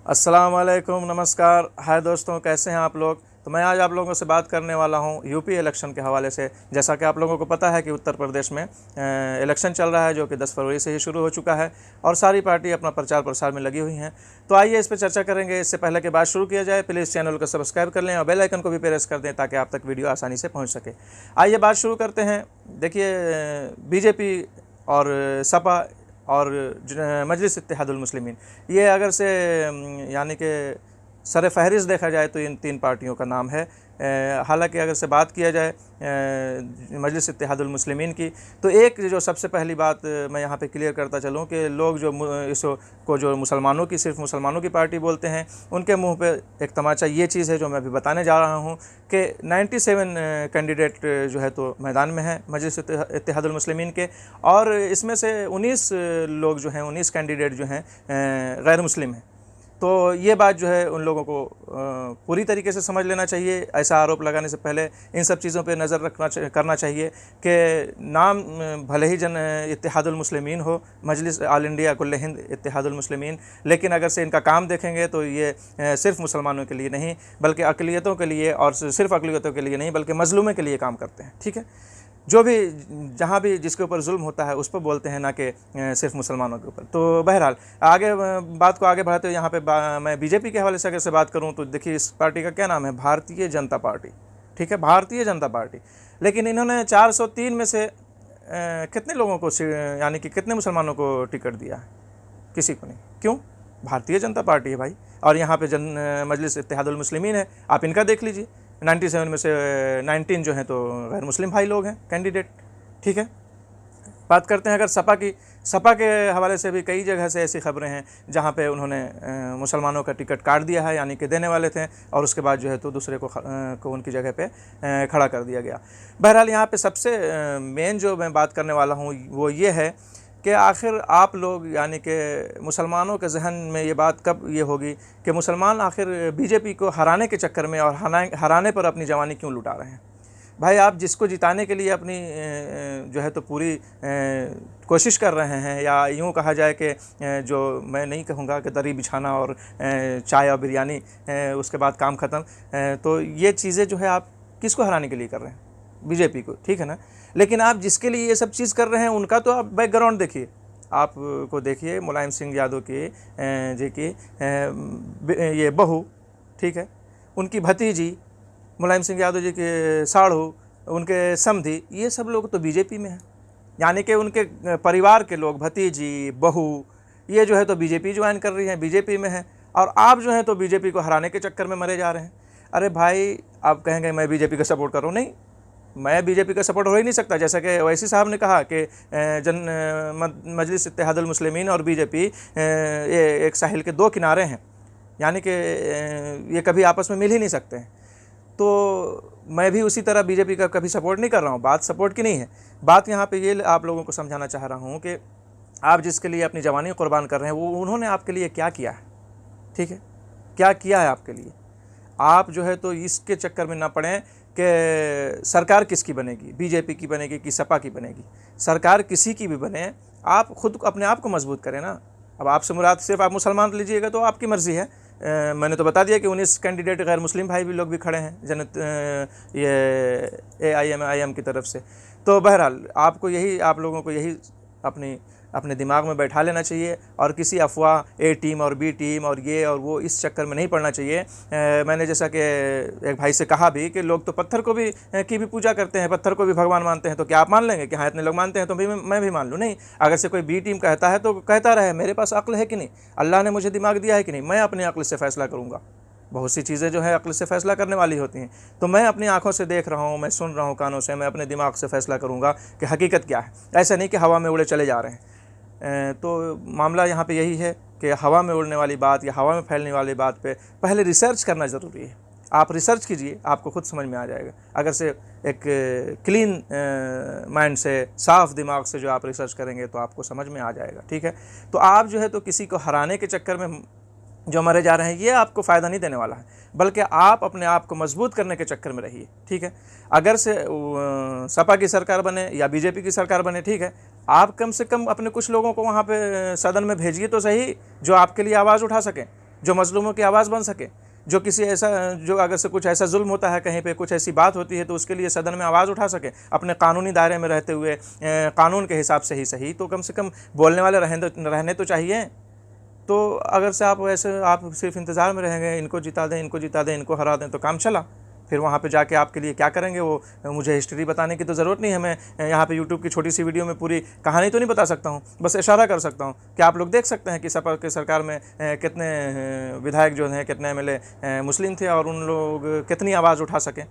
अस्सलाम वालेकुम, नमस्कार। हाय दोस्तों, कैसे हैं आप लोग। तो मैं आज आप लोगों से बात करने वाला हूं यूपी इलेक्शन के हवाले से। जैसा कि आप लोगों को पता है कि उत्तर प्रदेश में इलेक्शन चल रहा है, जो कि 10 फरवरी से ही शुरू हो चुका है और सारी पार्टी अपना प्रचार प्रसार में लगी हुई हैं। तो आइए इस पर चर्चा करेंगे। इससे पहले कि बात शुरू किया जाए, प्लीज़ चैनल को सब्सक्राइब कर लें और बेल आइकन को भी प्रेस कर दें ताकि आप तक वीडियो आसानी से पहुँच सके। आइए बात शुरू करते हैं। देखिए, बीजेपी और सपा और मजलिस इत्तेहादुल मुस्लिमीन, ये अगर से यानी कि सर फहरिस्त देखा जाए तो इन तीन पार्टियों का नाम है। हालांकि अगर से बात किया जाए मजलिस इत्तेहादुल मुस्लिमीन की, तो एक जो सबसे पहली बात मैं यहाँ पे क्लियर करता चलूँ कि लोग जो इसको जो मुसलमानों की, सिर्फ मुसलमानों की पार्टी बोलते हैं, उनके मुंह पे एक तमाचा ये चीज़ है जो मैं अभी बताने जा रहा हूँ कि 97 कैंडिडेट जो है तो मैदान में है मजलिस इत्तेहादुल मुस्लिमीन के, और इसमें से 19 लोग जो हैं, 19 कैंडिडेट जो हैं गैर मुस्लिम हैं। तो ये बात जो है उन लोगों को पूरी तरीके से समझ लेना चाहिए। ऐसा आरोप लगाने से पहले इन सब चीज़ों पे नज़र करना चाहिए कि नाम भले ही इत्तेहादुल मुस्लिमीन हो, मजलिस आल इंडिया कुल्ले हिंद इत्तेहादुल मुस्लिमीन, लेकिन अगर से इनका काम देखेंगे तो ये सिर्फ मुसलमानों के लिए नहीं बल्कि अक़लियतों के लिए, और सिर्फ अक़लियतों के लिए नहीं बल्कि मज़लूमों के लिए काम करते हैं। ठीक है, जो भी जहाँ भी जिसके ऊपर जुल्म होता है उस पर बोलते हैं, ना कि सिर्फ मुसलमानों के ऊपर। तो बहरहाल आगे बात को आगे बढ़ाते हुए यहाँ पे मैं बीजेपी के हवाले से अगर से बात करूँ तो देखिए, इस पार्टी का क्या नाम है, भारतीय जनता पार्टी। ठीक है, भारतीय जनता पार्टी। लेकिन इन्होंने 403 में से कितने लोगों को, यानी कि कितने मुसलमानों को टिकट दिया है? किसी को नहीं। क्यों? भारतीय जनता पार्टी है भाई। और यहाँ पे मजलिस इत्तेहादुल मुस्लिमीन है, आप इनका देख लीजिए। 97 में से 19 जो हैं तो गैर मुस्लिम भाई लोग हैं कैंडिडेट। ठीक है, बात करते हैं अगर सपा की। सपा के हवाले से भी कई जगह से ऐसी खबरें हैं जहाँ पे उन्होंने मुसलमानों का टिकट काट दिया है, यानी कि देने वाले थे, और उसके बाद जो है तो दूसरे को उनकी जगह पे खड़ा कर दिया गया। बहरहाल यहाँ पे सबसे मेन जो मैं बात करने वाला हूँ वो ये है कि आखिर आप लोग, यानी कि मुसलमानों के जहन में ये बात कब ये होगी कि मुसलमान आखिर बीजेपी को हराने के चक्कर में और हराने पर अपनी जवानी क्यों लुटा रहे हैं। भाई, आप जिसको जिताने के लिए अपनी जो है तो पूरी कोशिश कर रहे हैं, या यूँ कहा जाए कि जो मैं नहीं कहूँगा कि दरी बिछाना और चाय और बिरयानी उसके बाद काम ख़त्म, तो ये चीज़ें जो है आप किसको हराने के लिए कर रहे हैं? बीजेपी को। ठीक है ना। लेकिन आप जिसके लिए ये सब चीज़ कर रहे हैं उनका तो आप बैकग्राउंड देखिए। आप को देखिए मुलायम सिंह यादव की जी की ये बहू, ठीक है, उनकी भतीजी, मुलायम सिंह यादव जी के साढ़ू, उनके समधी, ये सब लोग तो बीजेपी में हैं। यानी कि उनके परिवार के लोग, भतीजी, बहू, ये जो है तो बीजेपी ज्वाइन कर रही हैं, बीजेपी में हैं, और आप जो हैं तो बीजेपी को हराने के चक्कर में मरे जा रहे हैं। अरे भाई, आप कहेंगे मैं बीजेपी का सपोर्ट कर रहा हूँ। नहीं, मैं बीजेपी का सपोर्ट हो ही नहीं सकता। जैसा कि ओवैसी साहब ने कहा कि मजलिस इत्तेहादुल मुस्लिमीन और बीजेपी ये एक साहिल के दो किनारे हैं, यानी कि ये कभी आपस में मिल ही नहीं सकते हैं। तो मैं भी उसी तरह बीजेपी का कभी सपोर्ट नहीं कर रहा हूँ। बात सपोर्ट की नहीं है, बात यहाँ पे ये आप लोगों को समझाना चाह रहा हूँ कि आप जिसके लिए अपनी जवानी कुर्बान कर रहे हैं, वो उन्होंने आपके लिए क्या किया है। ठीक है, क्या किया है आपके लिए। आप जो है तो इसके चक्कर में ना पड़ें कि सरकार किसकी बनेगी, बीजेपी की बनेगी कि सपा की बनेगी। सरकार किसी की भी बने, आप खुद अपने आप को मजबूत करें ना। अब आपसे मुराद सिर्फ आप मुसलमान लीजिएगा तो आपकी मर्ज़ी है। मैंने तो बता दिया कि 19 कैंडिडेट गैर मुस्लिम भाई भी लोग भी खड़े हैं ये AIM की तरफ से। तो बहरहाल आपको यही, आप लोगों को यही अपने दिमाग में बैठा लेना चाहिए, और किसी अफवाह A टीम और B टीम और ये और वो, इस चक्कर में नहीं पड़ना चाहिए। मैंने जैसा कि एक भाई से कहा भी कि लोग तो पत्थर को भी की भी पूजा करते हैं, पत्थर को भी भगवान मानते हैं, तो क्या आप मान लेंगे कि हाँ इतने लोग मानते हैं तो भी मैं भी मान लूँ? नहीं। अगर से कोई B टीम कहता है तो कहता रहे, मेरे पास अक्ल है कि नहीं, अल्लाह ने मुझे दिमाग दिया है कि नहीं, मैं अपनी अक्ल से फ़ैसला करूँगा। बहुत सी चीज़ें जो है अक्ल से फ़ैसला करने वाली होती हैं, तो मैं अपनी आंखों से देख रहा हूँ, मैं सुन रहा हूँ कानों से, मैं अपने दिमाग से फ़ैसला करूँगा कि हकीकत क्या है। ऐसा नहीं कि हवा में उड़े चले जा रहे हैं। तो मामला यहाँ पे यही है कि हवा में उड़ने वाली बात या हवा में फैलने वाली बात पे पहले रिसर्च करना ज़रूरी है। आप रिसर्च कीजिए, आपको खुद समझ में आ जाएगा। अगर से एक क्लीन माइंड से, साफ़ दिमाग से जो आप रिसर्च करेंगे तो आपको समझ में आ जाएगा। ठीक है, तो आप जो है तो किसी को हराने के चक्कर में जो मरे जा रहे हैं, ये आपको फ़ायदा नहीं देने वाला है, बल्कि आप अपने आप को मजबूत करने के चक्कर में रहिए। ठीक है, अगर से सपा की सरकार बने या बीजेपी की सरकार बने, ठीक है, आप कम से कम अपने कुछ लोगों को वहाँ पे सदन में भेजिए तो सही, जो आपके लिए आवाज़ उठा सकें। जो मजलूमों की आवाज़ बन सके, जो किसी ऐसा, जो अगर से कुछ ऐसा जुल्म होता है, कहीं पे कुछ ऐसी बात होती है तो उसके लिए सदन में आवाज़ उठा सके, अपने कानूनी दायरे में रहते हुए कानून के हिसाब से ही सही, तो कम से कम बोलने वाले रहने तो चाहिए। तो अगर से आप वैसे आप सिर्फ इंतज़ार में रहेंगे, इनको जिता दें, इनको जिता दें, इनको हरा दें, तो काम चला। फिर वहाँ पे जाके आपके लिए क्या करेंगे वो मुझे हिस्ट्री बताने की तो ज़रूरत नहीं है। मैं यहाँ पे यूट्यूब की छोटी सी वीडियो में पूरी कहानी तो नहीं बता सकता हूँ, बस इशारा कर सकता हूँ कि आप लोग देख सकते हैं कि सपा के सरकार में कितने विधायक जो हैं, कितने एमएलए मुस्लिम थे और उन लोग कितनी आवाज़ उठा सकें,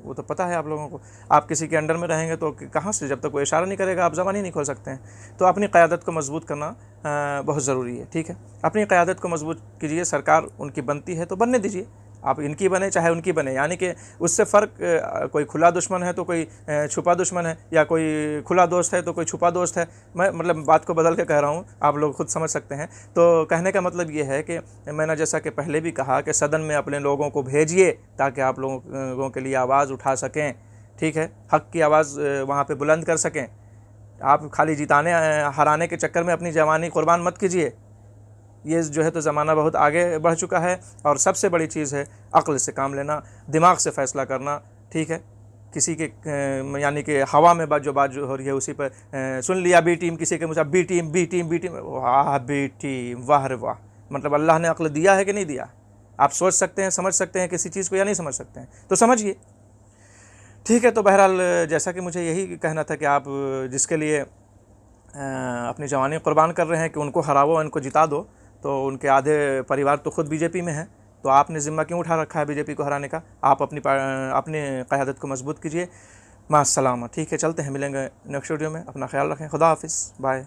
वो तो पता है आप लोगों को। आप किसी के अंडर में रहेंगे तो कहाँ से, जब तक वो इशारा नहीं करेगा आप ज़बान ही नहीं खोल सकते हैं। तो अपनी क़यादत को मजबूत करना बहुत ज़रूरी है, ठीक है। अपनी क़यादत को मजबूत कीजिए, सरकार उनकी बनती है तो बनने दीजिए, आप इनकी बने चाहे उनकी बने, यानी कि उससे फ़र्क कोई खुला दुश्मन है तो कोई छुपा दुश्मन है, या कोई खुला दोस्त है तो कोई छुपा दोस्त है। मैं मतलब बात को बदल के कह रहा हूँ, आप लोग खुद समझ सकते हैं। तो कहने का मतलब ये है कि मैंने जैसा कि पहले भी कहा कि सदन में अपने लोगों को भेजिए ताकि आप लोगों के लिए आवाज़ उठा सकें, ठीक है, हक़ की आवाज़ वहाँ पर बुलंद कर सकें। आप खाली जिताने हराने के चक्कर में अपनी जवानी कुर्बान मत कीजिए। ये जो है तो ज़माना बहुत आगे बढ़ चुका है, और सबसे बड़ी चीज़ है अक्ल से काम लेना, दिमाग से फ़ैसला करना, ठीक है। किसी के यानी कि हवा में बात जो हो रही है उसी पर सुन लिया बी टीम, किसी के मुझे B team B team B team, B B team, वाह रे वाह। मतलब अल्लाह ने अक्ल दिया है कि नहीं दिया? आप सोच सकते हैं, समझ सकते हैं किसी चीज़ को, या नहीं समझ सकते हैं? तो समझिए, ठीक है। तो बहरहाल जैसा कि मुझे यही कहना था कि आप जिसके लिए अपनी जवानी कुर्बान कर रहे हैं कि उनको हराओ, उनको जिता दो, तो उनके आधे परिवार तो खुद बीजेपी में है, तो आपने ज़िम्मा क्यों उठा रखा है बीजेपी को हराने का? आप अपनी क़यादत को मजबूत कीजिए। मास्सलामा, ठीक है, चलते हैं, मिलेंगे नेक्स्ट वीडियो में। अपना ख्याल रखें, खुदा हाफिज़, बाय।